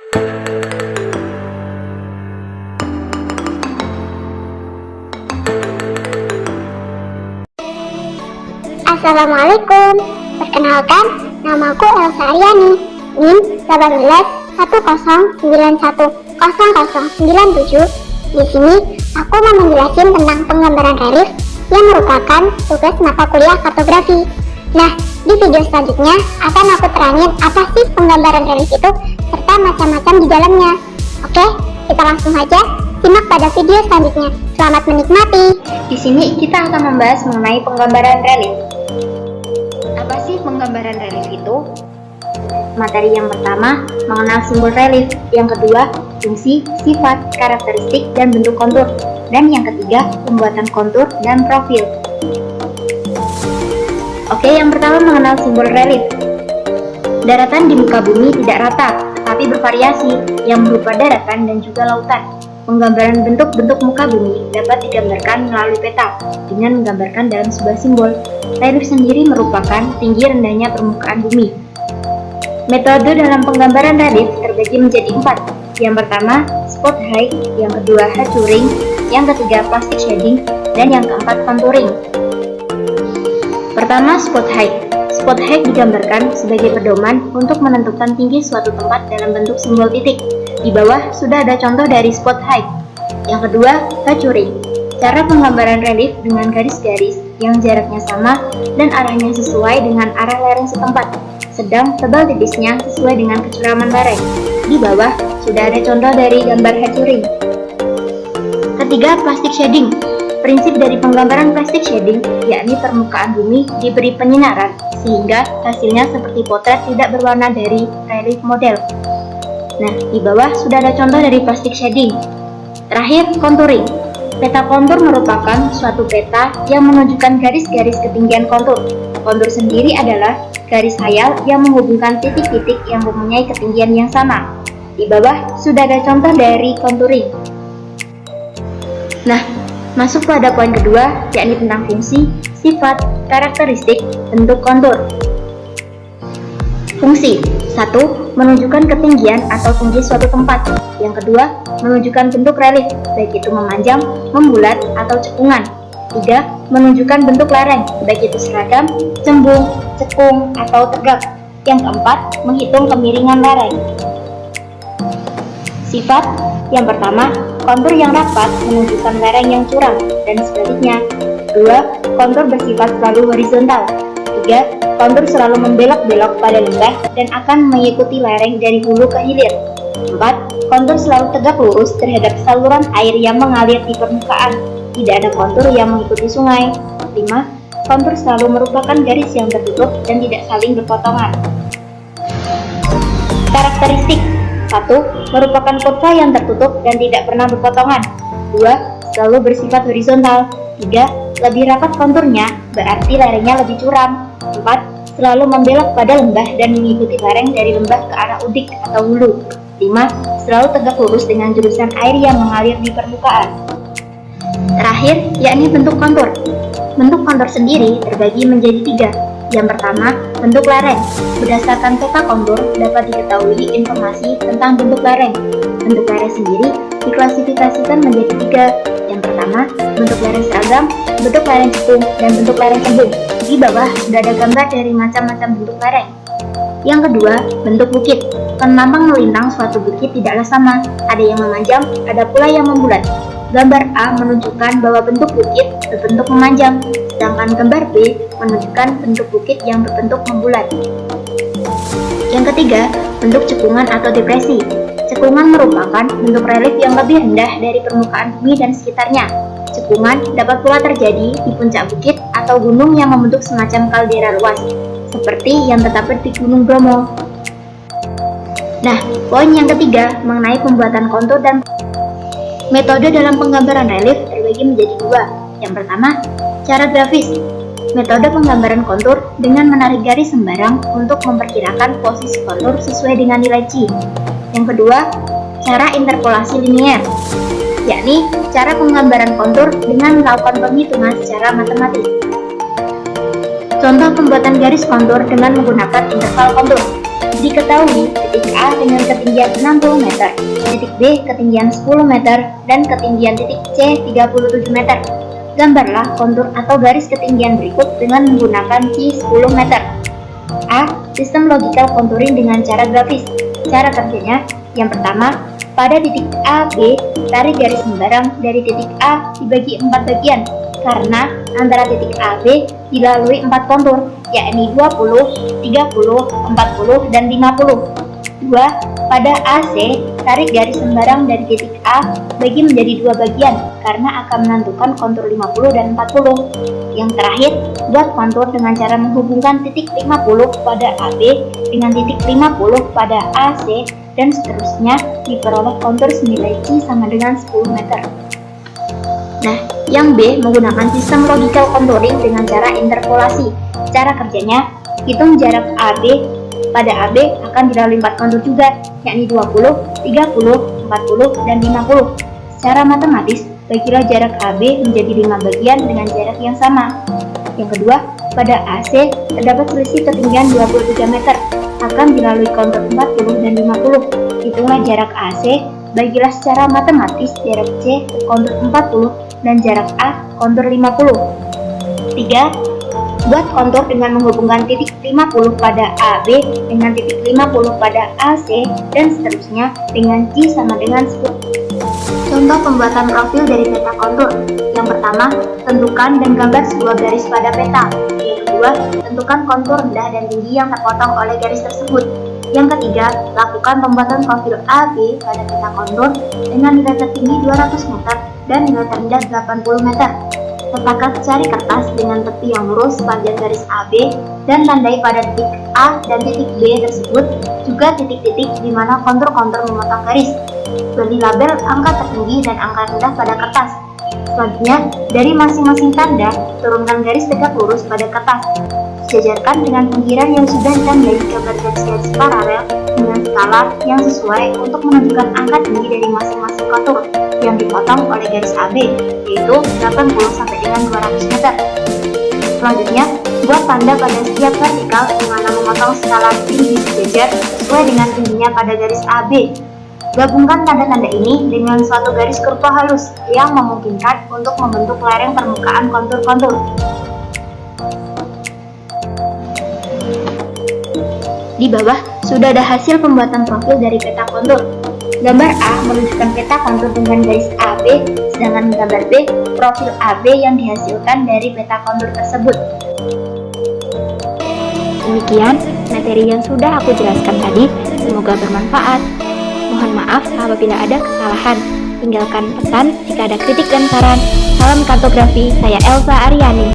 Assalamualaikum. Perkenalkan, namaku Elsa Aryani, NIM 1810910097. Di sini aku mau menjelaskan tentang penggambaran relief yang merupakan tugas mata kuliah kartografi. Nah, di video selanjutnya akan aku terangin apa sih penggambaran relief itu serta macam-macam di dalamnya. Oke, kita langsung aja simak pada video selanjutnya. Selamat menikmati. Di sini kita akan membahas mengenai penggambaran relief. Apa sih penggambaran relief itu? Materi yang pertama, mengenal simbol relief. Yang kedua, fungsi, sifat, karakteristik, dan bentuk kontur. Dan yang ketiga, pembuatan kontur dan profil. Oke, yang pertama mengenal simbol relief. Daratan di muka bumi tidak rata, tetapi bervariasi, yang berupa daratan dan juga lautan. Penggambaran bentuk-bentuk muka bumi dapat digambarkan melalui peta dengan menggambarkan dalam sebuah simbol. Relief sendiri merupakan tinggi rendahnya permukaan bumi. Metode dalam penggambaran relief terbagi menjadi 4. Yang pertama, spot height, yang kedua, hatchuring, yang ketiga, plastic shading, dan yang keempat, contouring. Pertama, spot height. Spot height digambarkan sebagai pedoman untuk menentukan tinggi suatu tempat dalam bentuk simbol titik. Di bawah sudah ada contoh dari spot height. Yang kedua, hatchuring. Cara penggambaran relief dengan garis-garis yang jaraknya sama dan arahnya sesuai dengan arah lereng setempat, sedang tebal tipisnya sesuai dengan kecuraman lereng. Di bawah sudah ada contoh dari gambar hatchuring. Ketiga, plastic shading. Prinsip dari penggambaran plastic shading yakni permukaan bumi diberi penyinaran sehingga hasilnya seperti potret tidak berwarna dari relief model. Nah, di bawah sudah ada contoh dari plastic shading. Terakhir, contouring. Peta kontur merupakan suatu peta yang menunjukkan garis-garis ketinggian kontur. Kontur sendiri adalah garis hayal yang menghubungkan titik-titik yang mempunyai ketinggian yang sama. Di bawah sudah ada contoh dari contouring. Nah, masuk pada poin kedua, yakni tentang fungsi, sifat, karakteristik, bentuk kontur. Fungsi. 1. Menunjukkan ketinggian atau tinggi suatu tempat. Yang kedua, menunjukkan bentuk relief, baik itu memanjang, membulat, atau cekungan. 3. Menunjukkan bentuk lereng, baik itu seragam, cembung, cekung, atau tegak. Yang keempat, menghitung kemiringan lereng. Sifat. Yang pertama, kontur yang rapat menunjukkan lereng yang curam, dan sebaliknya. 2. Kontur bersifat selalu horizontal. 3. Kontur selalu membelok-belok pada lembah dan akan mengikuti lereng dari hulu ke hilir. 4. Kontur selalu tegak lurus terhadap saluran air yang mengalir di permukaan. Tidak ada kontur yang mengikuti sungai. 5. Kontur selalu merupakan garis yang tertutup dan tidak saling berpotongan. Karakteristik. 1. Merupakan kurva yang tertutup dan tidak pernah berpotongan. 2. Selalu bersifat horizontal. 3. Lebih rapat konturnya, berarti lerengnya lebih curam. 4. Selalu membelok pada lembah dan mengikuti lereng dari lembah ke arah udik atau hulu. 5. Selalu tegak lurus dengan jurusan air yang mengalir di permukaan. Terakhir, yakni bentuk kontur. Bentuk kontur sendiri terbagi menjadi 3. Yang pertama, bentuk lereng. Berdasarkan peta kontur dapat diketahui informasi tentang bentuk lereng. Bentuk lereng sendiri diklasifikasikan menjadi 3. Yang pertama, bentuk lereng seragam, bentuk lereng cekung, dan bentuk lereng cembung. Di bawah sudah ada gambar dari macam-macam bentuk lereng. Yang kedua, bentuk bukit. Penampang melintang suatu bukit tidaklah sama, ada yang memanjang, ada pula yang membulat. Gambar A menunjukkan bahwa bentuk bukit berbentuk memanjang, sedangkan gambar B menunjukkan bentuk bukit yang berbentuk membulat. Yang ketiga, bentuk cekungan atau depresi. Cekungan merupakan bentuk relief yang lebih rendah dari permukaan bumi dan sekitarnya. Cekungan dapat pula terjadi di puncak bukit atau gunung yang membentuk semacam kaldera luas, seperti yang terdapat di Gunung Bromo. Nah, poin yang ketiga mengenai pembuatan kontur dan metode dalam penggambaran relief terbagi menjadi 2. Yang pertama, cara grafis. Metode penggambaran kontur dengan menarik garis sembarang untuk memperkirakan posisi kontur sesuai dengan nilai C. Yang kedua, cara interpolasi linier, yakni cara penggambaran kontur dengan melakukan penghitungan secara matematis. Contoh pembuatan garis kontur dengan menggunakan interval kontur. Diketahui titik A dengan ketinggian 60 meter, titik B ketinggian 10 meter, dan ketinggian titik C 37 meter. Gambarlah kontur atau garis ketinggian berikut dengan menggunakan Q 10 meter. A. Sistem logical contouring dengan cara grafis. Cara kerjanya, yang pertama, pada titik A, B, tarik garis sembarang dari titik A dibagi 4 bagian, karena antara titik A, B dilalui 4 kontur, yakni 20, 30, 40, dan 50. 2. Pada AC, tarik garis sembarang dari titik A bagi menjadi 2 bagian, karena akan menentukan kontur 50 dan 40. Yang terakhir, buat kontur dengan cara menghubungkan titik 50 pada AB dengan titik 50 pada AC, dan seterusnya diperoleh kontur senilai Q sama dengan 10 meter. Nah, yang B menggunakan sistem logical contouring dengan cara interpolasi. Cara kerjanya, hitung jarak AB. Pada AB akan dilalui 4 kontur juga, yakni 20, 30, 40, dan 50. Secara matematis, bagilah jarak AB menjadi 5 bagian dengan jarak yang sama. Yang kedua, pada AC terdapat selisih ketinggian 23 meter, akan dilalui kontur 40 dan 50. Hitunglah jarak AC, bagilah secara matematis jarak C ke kontur 40 dan jarak A kontur 50. 3. Buat kontur dengan menghubungkan titik 50 pada AB dengan titik 50 pada AC, dan seterusnya dengan Q sama dengan 10. Contoh pembuatan profil dari peta kontur. Yang pertama, tentukan dan gambar sebuah garis pada peta. Yang kedua, tentukan kontur rendah dan tinggi yang terpotong oleh garis tersebut. Yang ketiga, lakukan pembuatan profil AB pada peta kontur dengan nilai tertinggi 200 meter dan nilai terendah 80 meter. Letakkan secari kertas dengan tepi yang lurus sepanjang garis AB dan tandai pada titik A dan titik B tersebut juga titik-titik di mana kontur-kontur memotong garis. Beri label angka tertinggi dan angka rendah pada kertas. Selanjutnya, dari masing-masing tanda, turunkan garis tegak lurus pada kertas. Sejajarkan dengan pinggiran yang sudah ditandai gambar garis-garis paralel dengan skala yang sesuai untuk menentukan angka tinggi dari masing-masing kontur yang dipotong oleh garis AB, yaitu 80 sampai dengan 200 meter. Selanjutnya, buat tanda pada setiap vertikal di mana memotong skala tinggi sejajar sesuai dengan tingginya pada garis AB. Gabungkan tanda-tanda ini dengan suatu garis kurva halus yang memungkinkan untuk membentuk lereng permukaan kontur-kontur. Di bawah sudah ada hasil pembuatan profil dari peta kontur. Gambar A menunjukkan peta kontur dengan garis AB, sedangkan gambar B profil AB yang dihasilkan dari peta kontur tersebut. Demikian materi yang sudah aku jelaskan tadi, semoga bermanfaat. Mohon maaf apabila ada kesalahan. Tinggalkan pesan jika ada kritik dan saran. Salam kartografi, saya Elsa Aryani.